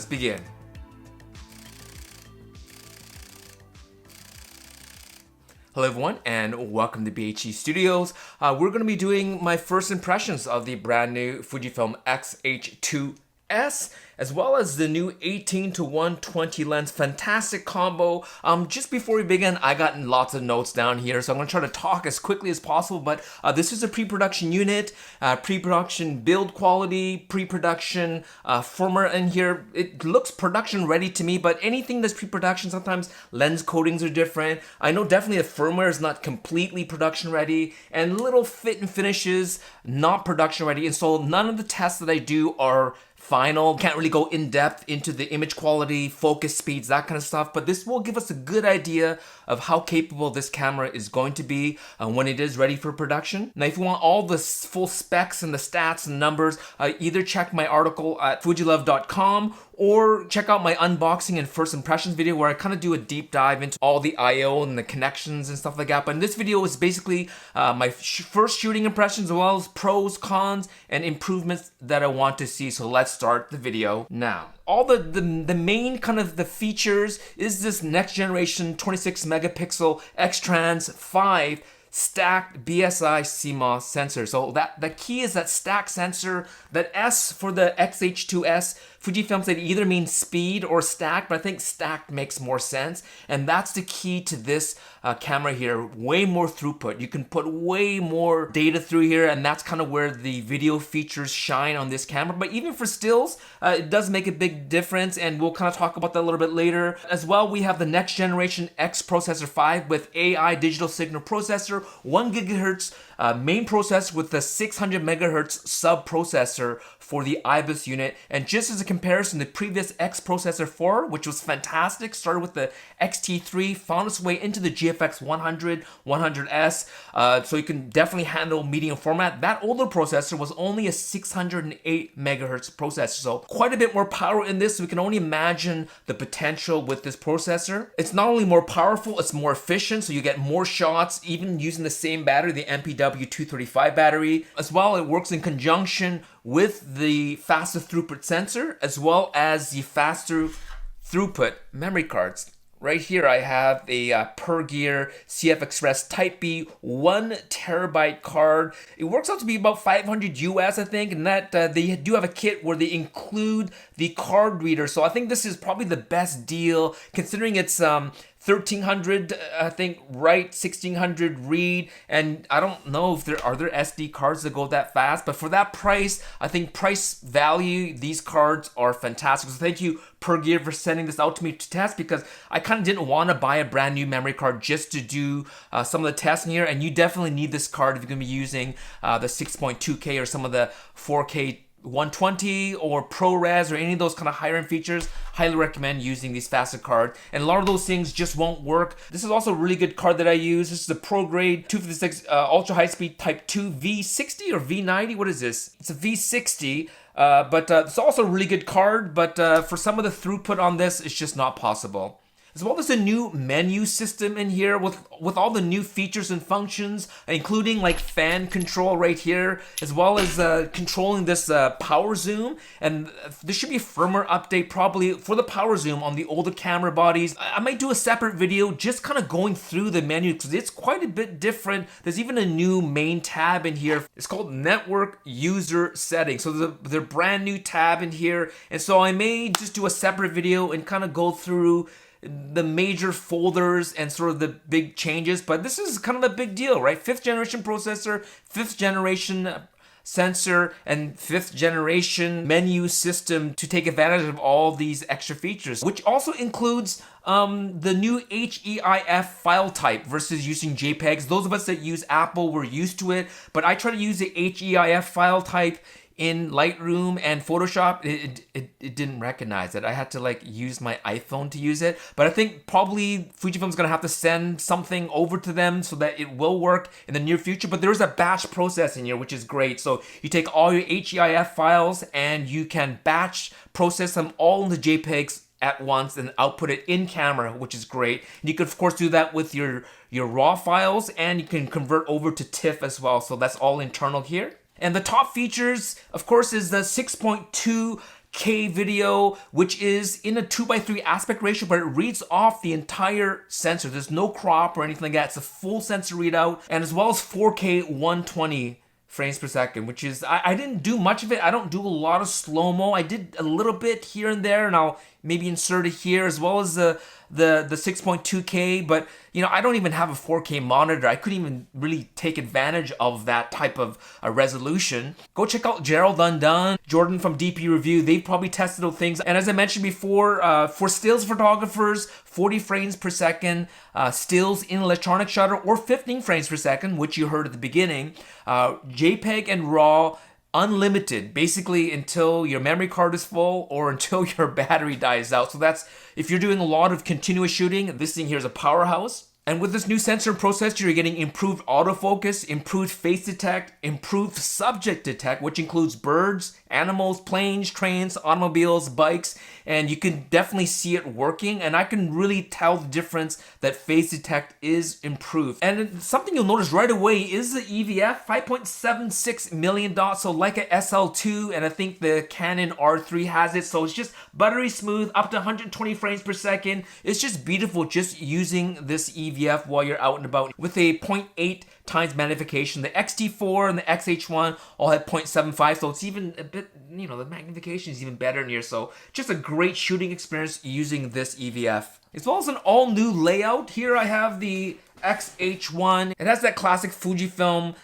let's begin. Hello everyone and welcome to BHE Studios. We're going to be doing my first impressions of the brand new Fujifilm X-H2S as well as the new 18-120 lens. Fantastic combo. Just before we begin, I got lots of notes down here, so I'm going to try to talk as quickly as possible, but this is a pre-production unit, pre-production build quality, pre-production firmware in here. It looks production ready to me, but anything that's pre-production, sometimes lens coatings are different. I know definitely the firmware is not completely production ready, and little fit and finishes not production ready, and so none of the tests that I do are final. Can't really go in depth into the image quality, focus speeds, that kind of stuff, but this will give us a good idea of how capable this camera is going to be when it is ready for production. Now, if you want all the full specs and the stats and numbers, either check my article at fujilove.com or check out my unboxing and first impressions video where I kind of do a deep dive into all the I/O and the connections and stuff like that. But in this video is basically my first shooting impressions as well as pros, cons, and improvements that I want to see. So let's start the video now. All the main kind of the features is this next generation 26 megapixel X-Trans 5 stacked BSI CMOS sensor. So the key is that stack sensor. That S for the X-H2S, Fujifilm said either means speed or stacked, but I think stacked makes more sense. And that's the key to this camera here. Way more throughput. You can put way more data through here, and that's kind of where the video features shine on this camera. But even for stills, it does make a big difference, and we'll kind of talk about that a little bit later. As well, we have the next generation X processor 5 with AI digital signal processor, 1 gigahertz main processor with the 600 megahertz sub processor for the IBIS unit. And just as a comparison, the previous X processor 4, which was fantastic, started with the XT3, found its way into the GFX 100, 100S, so you can definitely handle medium format. That older processor was only a 608 megahertz processor, so quite a bit more power in this. So we can only imagine the potential with this processor. It's not only more powerful, it's more efficient, so you get more shots even using the same battery, the MPW235 battery. As well, it works in conjunction with the faster throughput sensor as well as the faster throughput memory cards. Right here I have a Per-Gear CF Express Type B 1 terabyte card. It works out to be about 500 US, I think, and that they do have a kit where they include the card reader. So I think this is probably the best deal considering it's 1300, I think, write, 1600 read, and I don't know if there are SD cards that go that fast, but for that price, I think price value, these cards are fantastic. So thank you, Per-Gear, for sending this out to me to test, because I kind of didn't want to buy a brand new memory card just to do some of the testing here, and you definitely need this card if you're going to be using the 6.2K or some of the 4K 120 or ProRes or any of those kind of higher end features. Highly recommend using these faster cards, and a lot of those things just won't work. This is also a really good card that I use. This is the ProGrade 256 ultra high speed Type 2 V60 or V90. What is this? It's a V60. But it's also a really good card, but for some of the throughput on this, it's just not possible. As well, there's a new menu system in here with all the new features and functions, including like fan control right here, as well as controlling this power zoom. And there should be a firmware update probably for the power zoom on the older camera bodies. I might do a separate video just kind of going through the menu because it's quite a bit different. There's even a new main tab in here. It's called Network User Settings. So there's a brand new tab in here. And so I may just do a separate video and kind of go through the major folders and sort of the big changes, but this is kind of a big deal, right? 5th generation processor, 5th generation sensor, and 5th generation menu system to take advantage of all these extra features, which also includes the new HEIF file type versus using JPEGs. Those of us that use Apple, we're used to it, but I try to use the HEIF file type in Lightroom and Photoshop. It didn't recognize it. I had to like use my iPhone to use it. But I think probably Fujifilm's gonna have to send something over to them so that it will work in the near future. But there's a batch process in here, which is great. So you take all your HEIF files and you can batch process them all into JPEGs at once and output it in camera, which is great. And you can of course do that with your RAW files, and you can convert over to TIFF as well. So that's all internal here. And the top features, of course, is the 6.2K 4K video, which is in a 2:3 aspect ratio, but it reads off the entire sensor. There's no crop or anything like that. It's a full sensor readout, and as well as 4K 120 frames per second, which is, I didn't do much of it. I don't do a lot of slow-mo. I did a little bit here and there, and I'll maybe insert it here, as well as the 6.2K, but you know, I don't even have a 4K monitor. I couldn't even really take advantage of that type of resolution. Go check out Gerald Undone, Jordan from DP Review. They've probably tested those things. And as I mentioned before, for stills photographers, 40 frames per second, stills in electronic shutter, or 15 frames per second, which you heard at the beginning, JPEG and RAW, unlimited, basically until your memory card is full or until your battery dies out. So that's, if you're doing a lot of continuous shooting, this thing here is a powerhouse. And with this new sensor and processor, you're getting improved autofocus, improved face detect, improved subject detect, which includes birds, animals, planes, trains, automobiles, bikes, and you can definitely see it working. And I can really tell the difference that face detect is improved. And something you'll notice right away is the EVF, 5.76 million dots, so like a SL2, and I think the Canon R3 has it. So it's just buttery smooth, up to 120 frames per second. It's just beautiful just using this EVF while you're out and about with a 0.8 times magnification. The X-T4 and the X-H1 all have 0.75, so it's even a bit, you know, the magnification is even better in here. So just a great shooting experience using this EVF. As well as an all new layout. Here I have the X-H1. It has that classic Fujifilm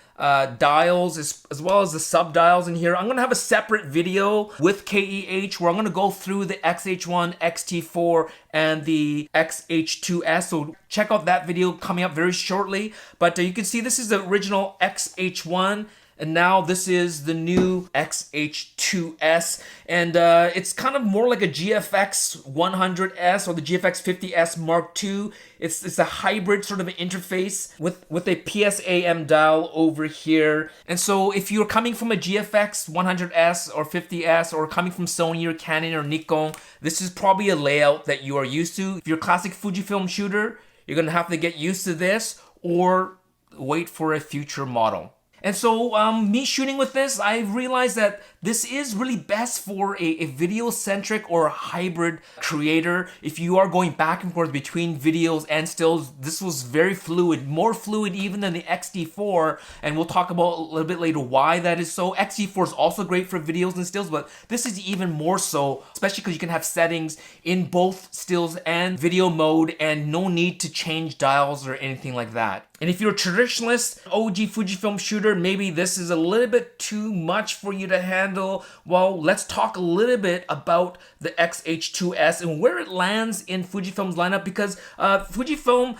dials as well as the sub dials in here. I'm gonna have a separate video with KEH where I'm gonna go through the X-H1, X-T4, and the X-H2S. So check out that video coming up very shortly. But you can see this is the original X-H1. And now this is the new X-H2S, and it's kind of more like a GFX100S or the GFX50S Mark II. It's a hybrid sort of an interface with a PSAM dial over here. And so if you're coming from a GFX100S or 50S, or coming from Sony or Canon or Nikon, this is probably a layout that you are used to. If you're a classic Fujifilm shooter, you're gonna have to get used to this or wait for a future model. And so me shooting with this, I realized that this is really best for a video-centric or a hybrid creator. If you are going back and forth between videos and stills, this was very fluid, more fluid even than the X-T4, and we'll talk about a little bit later why that is so. X-T4 is also great for videos and stills, but this is even more so, especially because you can have settings in both stills and video mode and no need to change dials or anything like that. And if you're a traditionalist, OG Fujifilm shooter, maybe this is a little bit too much for you to handle. Well, let's talk a little bit about the X-H2S and where it lands in Fujifilm's lineup, because Fujifilm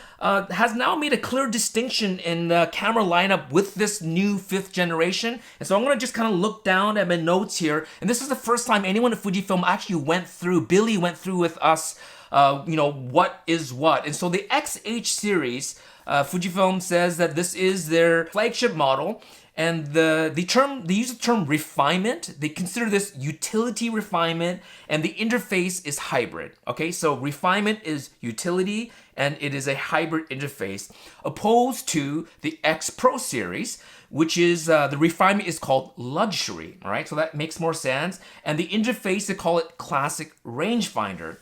has now made a clear distinction in the camera lineup with this new 5th generation. And so I'm gonna just kind of look down at my notes here. And this is the first time anyone at Fujifilm actually went through, Billy went through with us, you know, what is what. And so the XH series, Fujifilm says that this is their flagship model, and they use the term refinement. They consider this utility refinement, and the interface is hybrid. Okay, so refinement is utility, and it is a hybrid interface, opposed to the X Pro series, which is the refinement is called luxury. All right, so that makes more sense, and the interface, they call it classic rangefinder.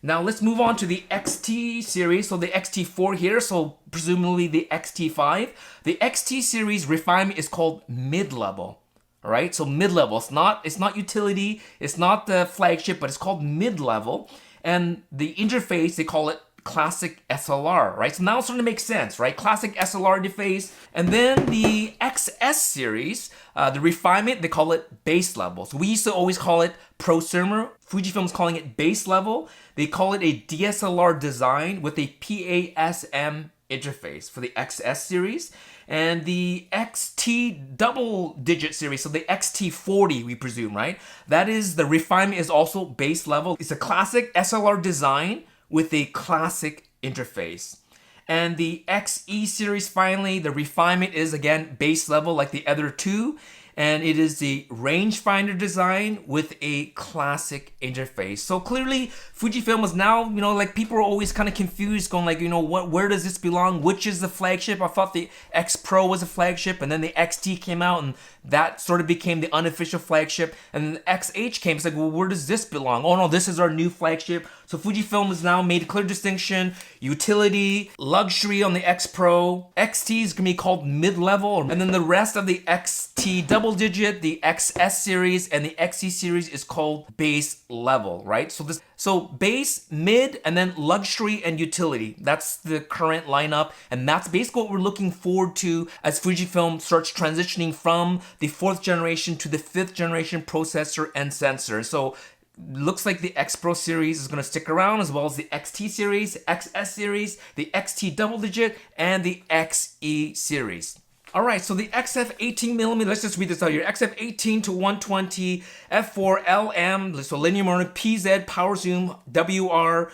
Now let's move on to the XT series, so the XT4 here, so presumably the XT5. The XT series refinement is called mid-level, all right? So mid-level, it's not utility, it's not the flagship, but it's called mid-level. And the interface, they call it classic SLR, right? So now it's starting to make sense, right? Classic SLR interface. And then the XS series, the refinement, they call it base level. So we used to always call it prosumer. Fujifilm's calling it base level. They call it a DSLR design with a PASM interface for the XS series. And the XT double digit series, so the XT40 we presume, right? That is, the refinement is also base level. It's a classic SLR design with a classic interface. And the XE series, finally, the refinement is again base level like the other two. and it is the rangefinder design with a classic interface. So clearly Fujifilm is now, like people are always kind of confused, going like, where does this belong? Which is the flagship? I thought the X Pro was a flagship, and then the XT came out, and that sort of became the unofficial flagship, and then the XH came. It's like, well, where does this belong? Oh no, this is our new flagship. So Fujifilm has now made a clear distinction: utility, luxury on the X Pro, XT is gonna be called mid-level, and then the rest of the XT double digit, the XS series, and the XE series is called base level, right? So base, mid, and then luxury and utility. That's the current lineup, and that's basically what we're looking forward to as Fujifilm starts transitioning from the 4th generation to the 5th generation processor and sensor. So looks like the X Pro series is going to stick around, as well as the XT series, XS series, the XT double digit, and the XE series. All right, so the XF18mm, let's just read this out here. XF18-120 f4 LM, so linear mode, PZ, power zoom, WR,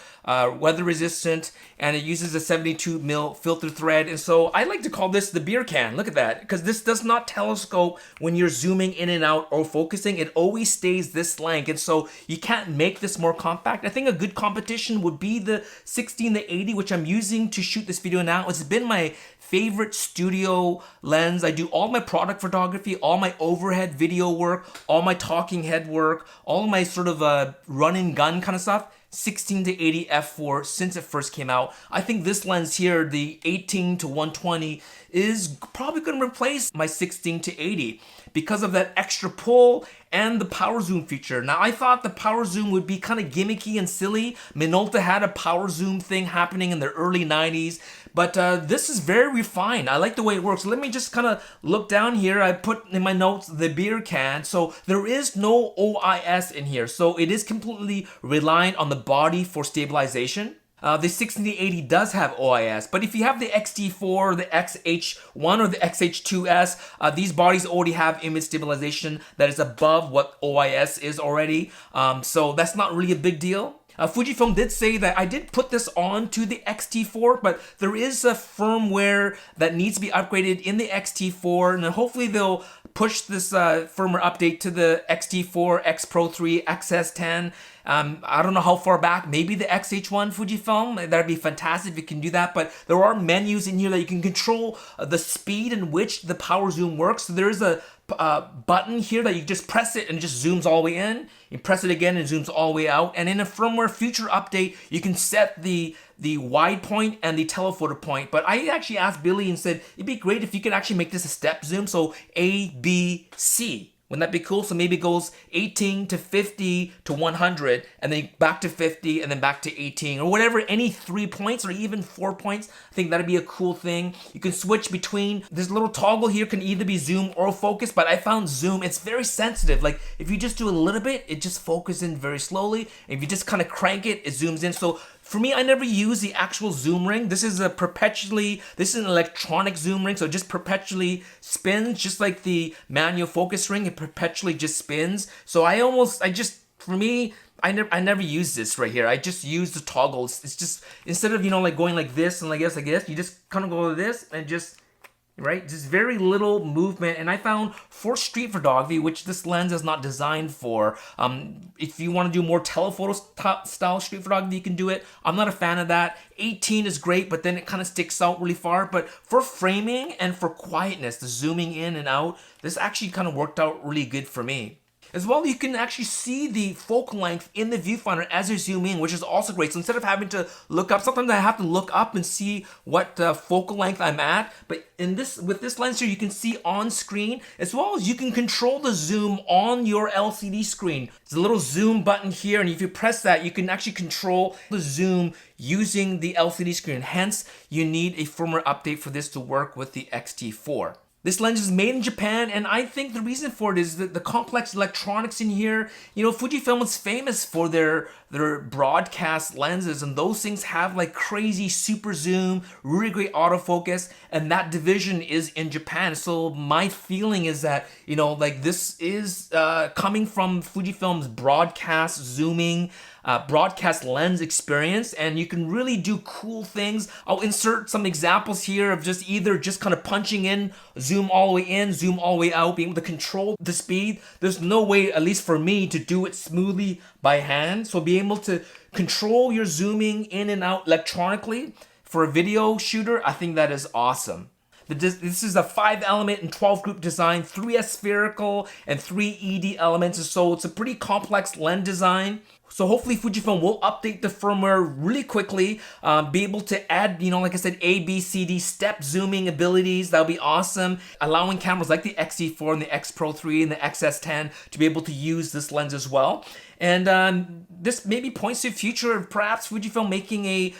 weather resistant, and it uses a 72mm filter thread. And so I like to call this the beer can. Look at that, because this does not telescope when you're zooming in and out or focusing. It always stays this length, and so you can't make this more compact. I think a good competition would be the 16-80, which I'm using to shoot this video now. It's been my favorite studio lens. I do all my product photography, all my overhead video work, all my talking head work, all my sort of run and gun kind of stuff. 16-80 f4 since it first came out. I think this lens here, the 18-120, is probably going to replace my 16-80 because of that extra pull and the power zoom feature. Now, I thought the power zoom would be kind of gimmicky and silly. Minolta had a power zoom thing happening in the early 90s, but this is very refined. I like the way it works. Let me just kind of look down here. I put in my notes the beer can. So there is no OIS in here. So it is completely reliant on the body for stabilization. The 16-80 does have OIS, but if you have the XT4, the X-H1, or the X-H2S, these bodies already have image stabilization that is above what OIS is already, so that's not really a big deal. Fujifilm did say that I did put this on to the X-T4, but there is a firmware that needs to be upgraded in the X-T4, and then hopefully they'll push this firmware update to the X-T4, X Pro 3, XS10. I don't know how far back, maybe the X-H1 Fujifilm, that'd be fantastic if you can do that, but there are menus in here that you can control the speed in which the power zoom works. So there's a button here that you just press it and it just zooms all the way in. You press it again and it zooms all the way out. And in a firmware future update, you can set the wide point and the telephoto point. But I actually asked Billy and said, it'd be great if you could actually make this a step zoom. So A, B, C. Wouldn't that be cool? So maybe it goes 18 to 50 to 100, and then back to 50, and then back to 18, or whatever, any 3 points or even 4 points. I think that'd be a cool thing. You can switch between, this little toggle here can either be zoom or focus, but I found zoom, it's very sensitive. Like if you just do a little bit, it just focuses in very slowly. If you just kind of crank it, it zooms in. So for me, I never use the actual zoom ring. This is an electronic zoom ring, so it just perpetually spins, just like the manual focus ring. It perpetually just spins. So for me, I never use this right here. I just use the toggles. It's just, instead of, like going like this and like this, you just kind of go like this and just, right? Just very little movement. And I found for street photography, which this lens is not designed for, if you want to do more telephoto style street photography, you can do it. I'm not a fan of that. 18 is great, but then it kind of sticks out really far. But for framing and for quietness, the zooming in and out, this actually kind of worked out really good for me. As well, you can actually see the focal length in the viewfinder as you zoom in, which is also great. So instead of having to look up, sometimes I have to look up and see what focal length I'm at. But with this lens here, you can see on screen, as well as you can control the zoom on your LCD screen. There's a little zoom button here, and if you press that, you can actually control the zoom using the LCD screen. Hence, you need a firmware update for this to work with the X-T4. This lens is made in Japan, and I think the reason for it is that the complex electronics in here. Fujifilm is famous for their broadcast lenses, and those things have like crazy super zoom, really great autofocus, and that division is in Japan. So my feeling is that, this is coming from Fujifilm's broadcast zooming broadcast lens experience, and you can really do cool things. I'll insert some examples here of just kind of punching in, zoom all the way in, zoom all the way out, being able to control the speed. There's no way, at least for me, to do it smoothly by hand. So being able to control your zooming in and out electronically for a video shooter, I think that is awesome. This is a 5-element and 12-group design, 3 spherical and 3 ED elements, so it's a pretty complex lens design. So hopefully Fujifilm will update the firmware really quickly, be able to add, like I said, A, B, C, D step zooming abilities. That'll be awesome. Allowing cameras like the XE4 and the X Pro 3 and the XS10 to be able to use this lens as well. And this maybe points to the future of perhaps Fujifilm making a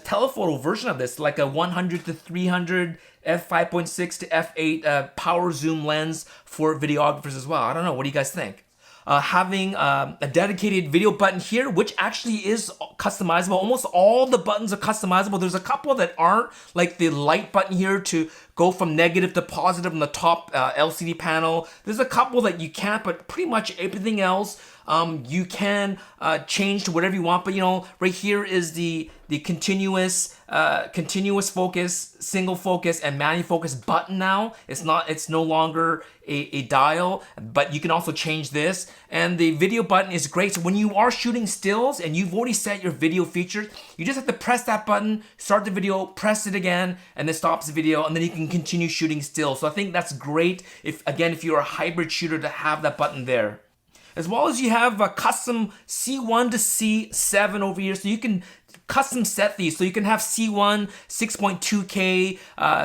telephoto version of this, like a 100 to 300 f5.6 to f8 power zoom lens for videographers as well. I don't know. What do you guys think? Having a dedicated video button here, which actually is customizable. Almost all the buttons are customizable. There's a couple that aren't, like the light button here to go from negative to positive on the top LCD panel. There's a couple that you can't, but pretty much everything else you can change to whatever you want. But right here is the continuous focus, single focus, and manual focus button now. It's no longer a dial, but you can also change this. And the video button is great. So when you are shooting stills and you've already set your video features, you just have to press that button, start the video, press it again, and then stops the video, and then you can continue shooting still. So I think that's great if you're a hybrid shooter, to have that button there. As well as you have a custom C1 to C7 over here, so you can custom set these. So you can have C1 6.2K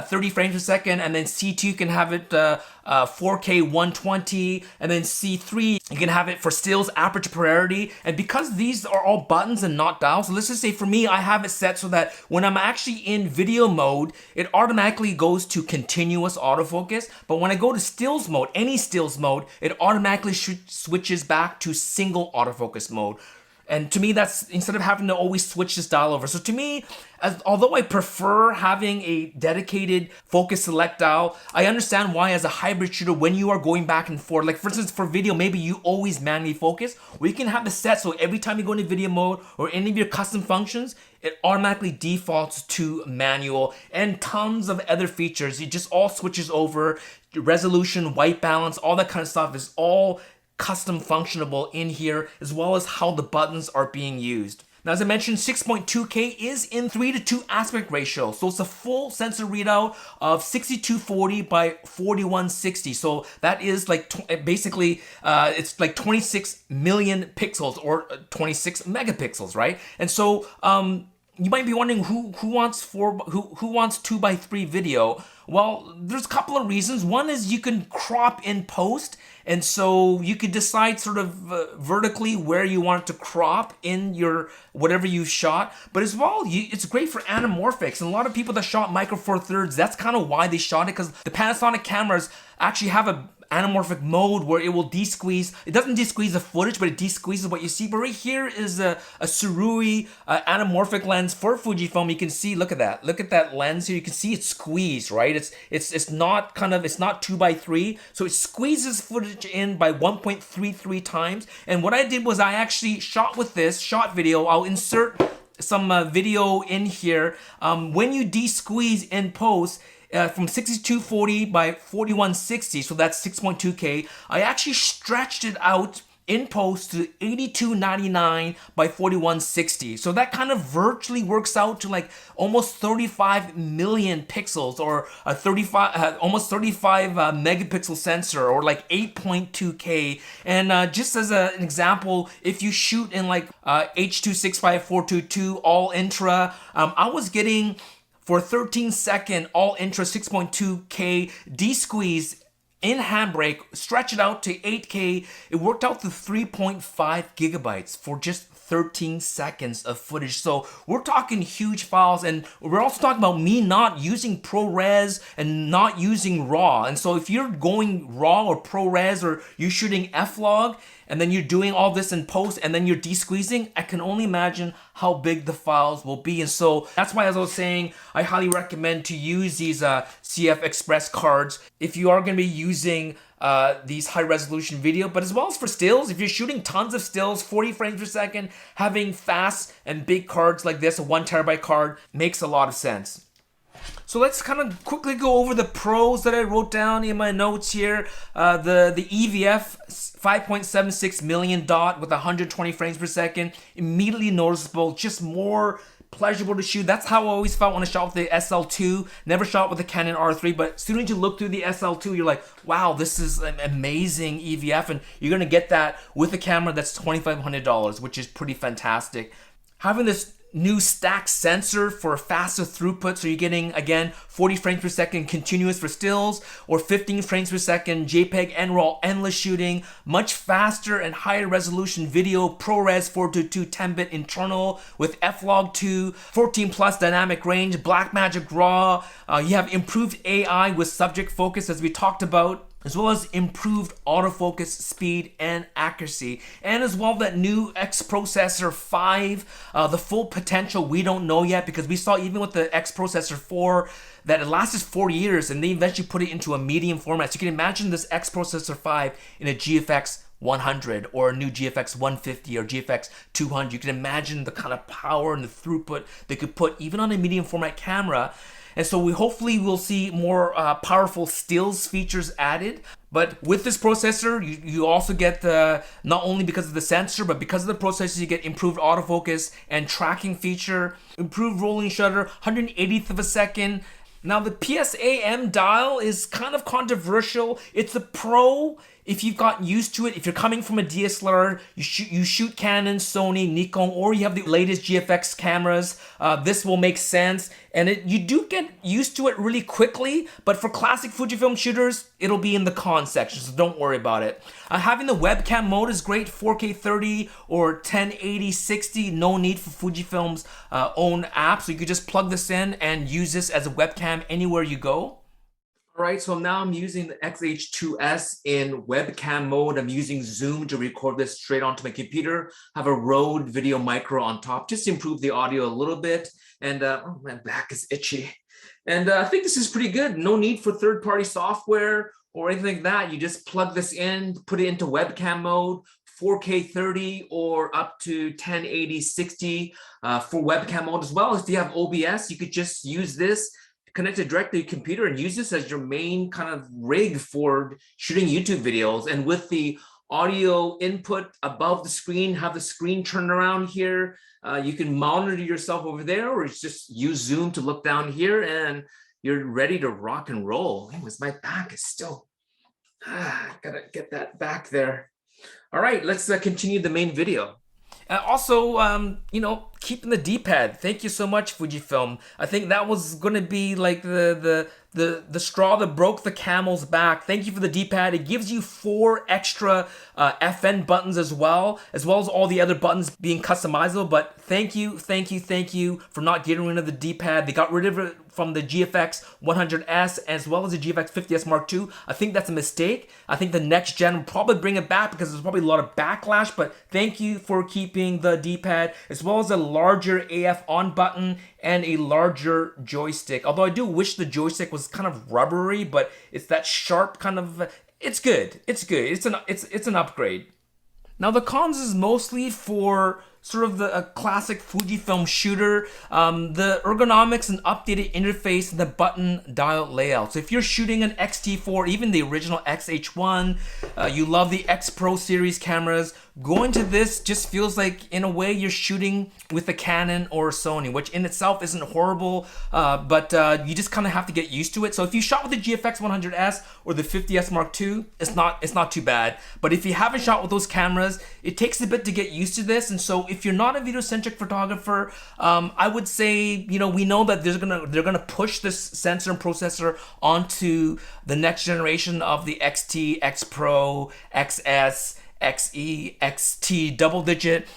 30 frames per second, and then C2 you can have it 4K 120, and then C3 you can have it for stills aperture priority. And because these are all buttons and not dials, so let's just say for me, I have it set so that when I'm actually in video mode, it automatically goes to continuous autofocus. But when I go to stills mode, any stills mode, it automatically switches back to single autofocus mode. And to me, that's instead of having to always switch this dial over. So to me, although I prefer having a dedicated focus select dial, I understand why as a hybrid shooter, when you are going back and forth, like for instance, for video, maybe you always manually focus, or you can have it set so every time you go into video mode or any of your custom functions, it automatically defaults to manual, and tons of other features. It just all switches over. Resolution, white balance, all that kind of stuff is all custom functionable in here, as well as how the buttons are being used. Now, as I mentioned, 6.2K is in 3:2 aspect ratio. So it's a full sensor readout of 6240 by 4160. So that is like basically it's like 26 million pixels or 26 megapixels, right? And so you might be wondering who wants 2:3 video. Well, there's a couple of reasons. One is you can crop in post, and so you could decide sort of vertically where you want to crop in your whatever you've shot. But as well, it's great for anamorphics. And a lot of people that shot Micro Four Thirds, that's kind of why they shot it, because the Panasonic cameras actually have a anamorphic mode where it will de-squeeze. It doesn't de-squeeze the footage, but it de-squeezes what you see. But right here is a Surui anamorphic lens for Fujifilm. You can see, look at that lens here. You can see it's squeezed, right? It's not 2:3, so it squeezes footage in by 1.33 times. And what I did was I actually shot video. I'll insert some video in here. When you de-squeeze in post, from 6240 by 4160, so that's 6.2K, I actually stretched it out in post to 8299 by 4160. So that kind of virtually works out to like almost 35 million pixels, or almost 35 megapixel sensor, or like 8.2K. And just as an example, if you shoot in like H.265 all intra, I was getting, for 13-second all intra 6.2K de-squeeze in handbrake, stretch it out to 8K, it worked out to 3.5 gigabytes for just 13 seconds of footage. So we're talking huge files, and we're also talking about me not using ProRes and not using RAW. And so if you're going RAW or ProRes, or you're shooting F-Log, and then you're doing all this in post, and then you're de-squeezing, I can only imagine how big the files will be. And so that's why, as I was saying, I highly recommend to use these CF Express cards if you are going to be using these high resolution video, but as well as for stills. If you're shooting tons of stills, 40 frames per second, having fast and big cards like this, a 1TB card, makes a lot of sense. So let's kind of quickly go over the pros that I wrote down in my notes here. The EVF 5.76 million dot with 120 frames per second, immediately noticeable, just more pleasurable to shoot. That's how I always felt when I shot with the SL2. Never shot with the Canon R3, but as soon as you look through the SL2, you're like, wow, this is an amazing EVF, and you're gonna get that with a camera that's $2,500, which is pretty fantastic. Having this new stack sensor for faster throughput, so you're getting, again, 40 frames per second continuous for stills, or 15 frames per second JPEG and RAW endless shooting, much faster and higher resolution video, ProRes 422 10-bit internal with F-Log2, 14 plus dynamic range, Blackmagic RAW. You have improved AI with subject focus, as we talked about, as well as improved autofocus speed and accuracy, and as well that new X Processor 5, the full potential we don't know yet, because we saw even with the X Processor 4 that it lasted 4 years and they eventually put it into a medium format. So you can imagine this X Processor 5 in a GFX 100 or a new GFX 150 or GFX 200. You can imagine the kind of power and the throughput they could put even on a medium format camera. And so we hopefully will see more powerful stills features added. But with this processor, you also get the, not only because of the sensor, but because of the processor, you get improved autofocus and tracking feature, improved rolling shutter, 180th of a second. Now the Psam dial is kind of controversial. It's a pro if you've gotten used to it. If you're coming from a DSLR, you shoot Canon, Sony, Nikon, or you have the latest GFX cameras, this will make sense. And you do get used to it really quickly, but for classic Fujifilm shooters, it'll be in the con section, so don't worry about it. Having the webcam mode is great, 4K 30 or 1080 60, no need for Fujifilm's own app, so you could just plug this in and use this as a webcam anywhere you go. All right, so now I'm using the X-H2S in webcam mode. I'm using Zoom to record this straight onto my computer. I have a Rode Video Micro on top, just to improve the audio a little bit. And oh, my back is itchy. And I think this is pretty good. No need for third-party software or anything like that. You just plug this in, put it into webcam mode, 4K 30 or up to 1080 60 for webcam mode as well. If you have OBS, you could just use this, connect it directly to your computer and use this as your main kind of rig for shooting YouTube videos. And with the audio input above the screen, have the screen turn around here. You can monitor yourself over there, or just use Zoom to look down here, and you're ready to rock and roll. Anyways, my back is still, gotta get that back there. All right, let's continue the main video. Also, you know, keeping the D-pad. Thank you so much, Fujifilm. I think that was going to be like the straw that broke the camel's back. Thank you for the D-pad. It gives you 4 extra FN buttons as well as all the other buttons being customizable. But thank you for not getting rid of the D-pad. They got rid of it from the GFX 100S as well as the GFX 50S Mark II. I think that's a mistake. I think the next gen will probably bring it back because there's probably a lot of backlash, but thank you for keeping the D-pad as well as a larger AF on button and a larger joystick. Although I do wish the joystick was kind of rubbery, but it's that sharp kind of, it's good. It's good. It's an upgrade. Now the cons is mostly for sort of the classic Fujifilm shooter, the ergonomics and updated interface and the button dial layout. So if you're shooting an X-T4, even the original X-H1, you love the X Pro series cameras, going to this just feels like, in a way, you're shooting with a Canon or a Sony, which in itself isn't horrible, but you just kind of have to get used to it. So if you shot with the GFX 100S or the 50S Mark II, it's not too bad. But if you haven't shot with those cameras, it takes a bit to get used to this. And so if you're not a video-centric photographer, I would say, you know, we know that they're gonna push this sensor and processor onto the next generation of the XT, X Pro, XS, XE, XT double digit.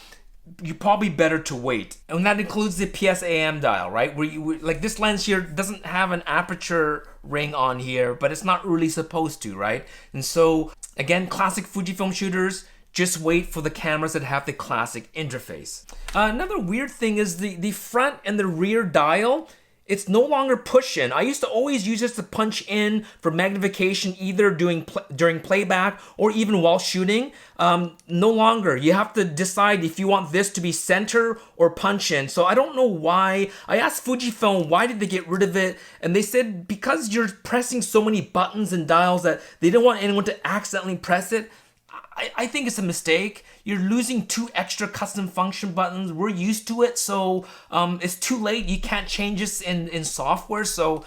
You're probably better to wait. And that includes the Psam dial, right? Where like this lens here doesn't have an aperture ring on here, but it's not really supposed to, right? And so again, classic Fujifilm shooters, just wait for the cameras that have the classic interface. Another weird thing is the front and the rear dial it's no longer push in. I used to always use this to punch in for magnification, either during playback or even while shooting. No longer. You have to decide if you want this to be center or punch in. So I don't know why. I asked Fujifilm why did they get rid of it, and they said because you're pressing so many buttons and dials that they didn't want anyone to accidentally press it. I think it's a mistake. You're losing 2 extra custom function buttons. We're used to it, so it's too late. You can't change this in software. So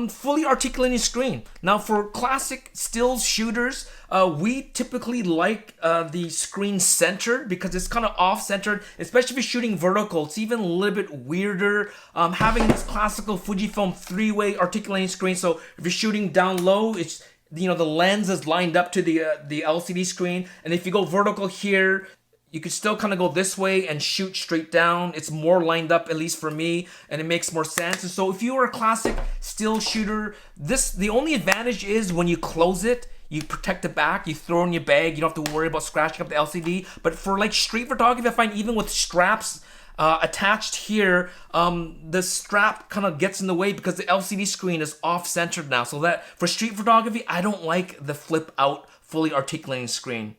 fully articulating screen. Now for classic stills shooters, we typically like the screen centered because it's kind of off-centered, especially if you're shooting vertical. It's even a little bit weirder having this classical Fujifilm 3-way articulating screen. So if you're shooting down low, it's the lens is lined up to the LCD screen, and if you go vertical here, you could still kind of go this way and shoot straight down. It's more lined up, at least for me, and it makes more sense. And so if you are a classic still shooter, the only advantage is when you close it, you protect the back, you throw it in your bag, you don't have to worry about scratching up the LCD. But for like street photography, I find even with straps attached here, the strap kind of gets in the way because the LCD screen is off-centered now. So that for street photography, I don't like the flip out fully articulating screen.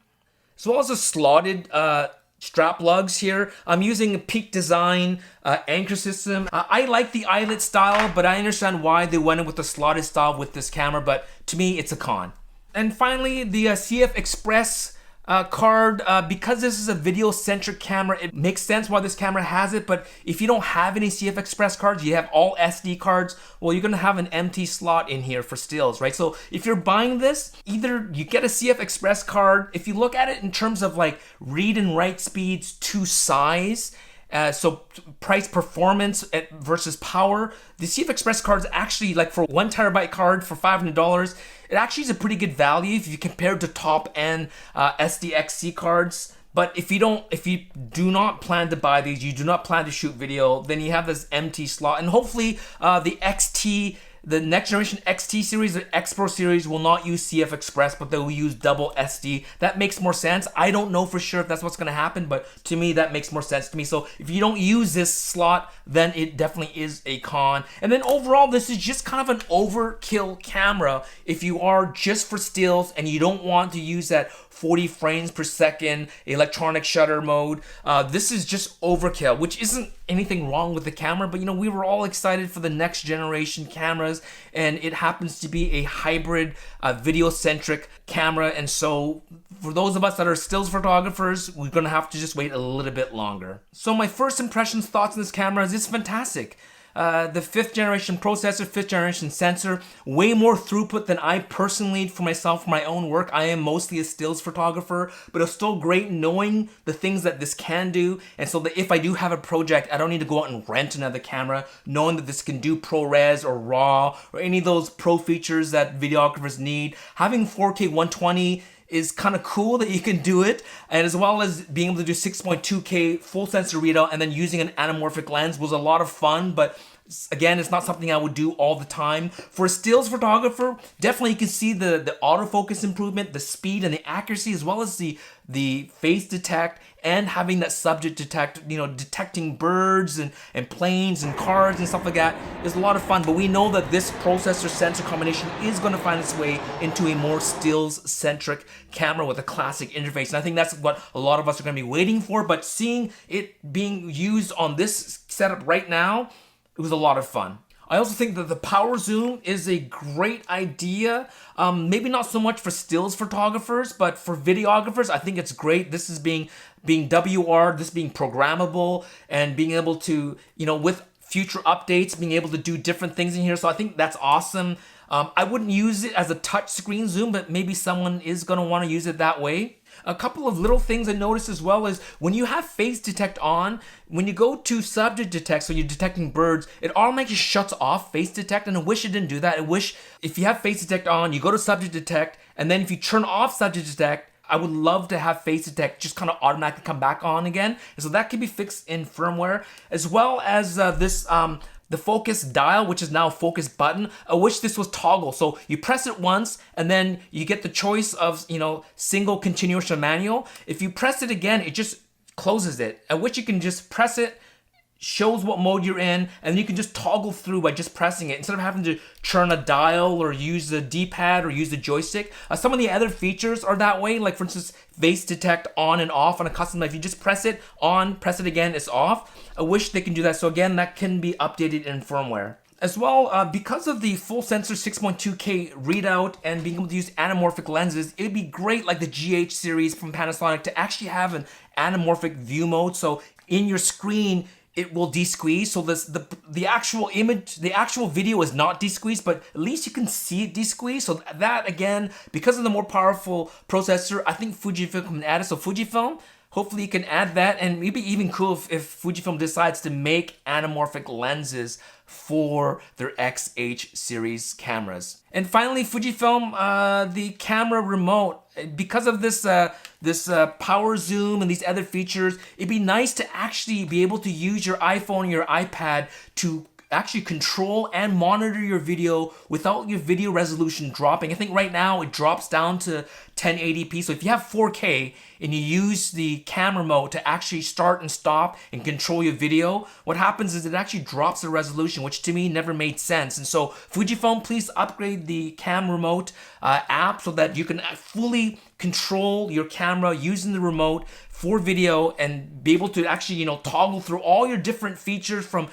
As well as the slotted strap lugs here, I'm using a Peak Design anchor system. I like the eyelet style, but I understand why they went in with the slotted style with this camera, but to me, it's a con. And finally, the CF Express card, because this is a video-centric camera, it makes sense why this camera has it, but if you don't have any CF Express cards, you have all SD cards, well, you're gonna have an empty slot in here for stills, right? So if you're buying this, either you get a CF Express card, if you look at it in terms of like read and write speeds to size, so price performance versus power, the CF Express card is actually like for 1 terabyte card for $500. It actually is a pretty good value if you compare it to top end SDXC cards. But if you do not plan to buy these, you do not plan to shoot video, then you have this empty slot, and hopefully the next generation XT series, the X Pro series will not use CF Express, but they will use double SD. That makes more sense. I don't know for sure if that's what's gonna happen, but to me, that makes more sense to me. So if you don't use this slot, then it definitely is a con. And then overall, this is just kind of an overkill camera if you are just for stills and you don't want to use that 40 frames per second electronic shutter mode. This is just overkill, which isn't anything wrong with the camera, but we were all excited for the next generation cameras, and it happens to be a hybrid video-centric camera. And so for those of us that are stills photographers, we're gonna have to just wait a little bit longer. So my first impressions, thoughts on this camera is it's fantastic. The 5th generation processor, 5th generation sensor, way more throughput than I personally need for myself, for my own work. I am mostly a stills photographer, but it's still great knowing the things that this can do. And so that if I do have a project, I don't need to go out and rent another camera, knowing that this can do ProRes or RAW or any of those pro features that videographers need. Having 4K 120 is kind of cool that you can do it, and as well as being able to do 6.2K full sensor readout and then using an anamorphic lens was a lot of fun, but again, it's not something I would do all the time. For a stills photographer, definitely you can see the autofocus improvement, the speed and the accuracy, as well as the face detect and having that subject detect, detecting birds and planes and cars and stuff like that is a lot of fun. But we know that this processor sensor combination is going to find its way into a more stills centric camera with a classic interface. And I think that's what a lot of us are going to be waiting for. But seeing it being used on this setup right now, it was a lot of fun. I also think that the power zoom is a great idea. Maybe not so much for stills photographers, but for videographers, I think it's great. This is being WR, this being programmable, and being able to, with future updates, being able to do different things in here. So I think that's awesome. I wouldn't use it as a touch screen zoom, but maybe someone is gonna wanna use it that way. A couple of little things I noticed as well is when you have face detect on, when you go to subject detect, so you're detecting birds, it automatically shuts off face detect, and I wish it didn't do that. I wish if you have face detect on, you go to subject detect, and then if you turn off subject detect, I would love to have face detect just kind of automatically come back on again. And so that can be fixed in firmware, as well as the focus dial, which is now focus button. I wish this was toggle. So you press it once and then you get the choice of, single, continuous, or manual. If you press it again, it just closes it. I wish you can just press it shows what mode you're in, and you can just toggle through by just pressing it instead of having to turn a dial or use the D-pad or use the joystick. Some of the other features are that way, like for instance, face detect on and off on a custom. If you just press it on, press it again, it's off. I wish they can do that. So again, that can be updated in firmware. As well, because of the full sensor 6.2K readout and being able to use anamorphic lenses, it'd be great, like the GH series from Panasonic, to actually have an anamorphic view mode. So in your screen, it will de-squeeze. So the actual image, the actual video is not de-squeezed, but at least you can see it de-squeeze. So that, again, because of the more powerful processor, I think Fujifilm can add it. So Fujifilm, hopefully you can add that, and it'd be even cool if Fujifilm decides to make anamorphic lenses for their XH series cameras. And finally, Fujifilm, the camera remote, because of this power zoom and these other features, it'd be nice to actually be able to use your iPhone or your iPad to actually control and monitor your video without your video resolution dropping. I think right now it drops down to 1080p. So if you have 4K and you use the camera mode to actually start and stop and control your video, what happens is it actually drops the resolution, which to me never made sense. And so Fujifilm, please upgrade the cam remote app so that you can fully control your camera using the remote for video and be able to actually, toggle through all your different features from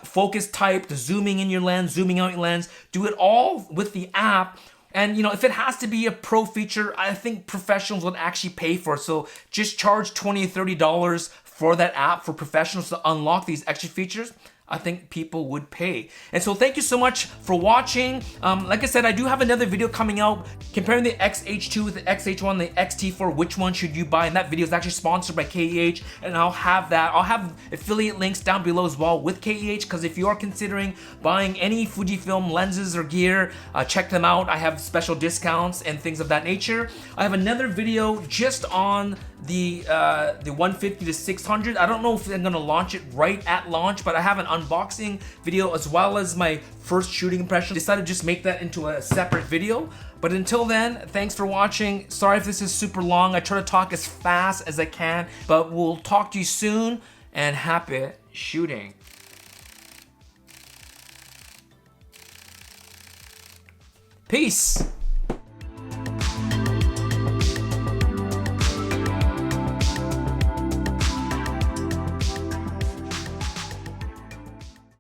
focus type to zooming in your lens, zooming out your lens. Do it all with the app. And if it has to be a pro feature, I think professionals would actually pay for it. So just charge $20 or $30 for that app for professionals to unlock these extra features. I think people would pay. And so thank you so much for watching. Like I said, I do have another video coming out comparing the X-H2 with the X-H1, the X-T4, which one should you buy? And that video is actually sponsored by KEH, and I'll have affiliate links down below as well with KEH, because if you are considering buying any Fujifilm lenses or gear, check them out. I have special discounts and things of that nature. I have another video just on the 150 to 600. I don't know if I'm gonna launch it right at launch, but I have an unboxing video as well as my first shooting impression. Decided to just make that into a separate video. But until then, thanks for watching. Sorry if this is super long. I try to talk as fast as I can, but we'll talk to you soon, and happy shooting. Peace.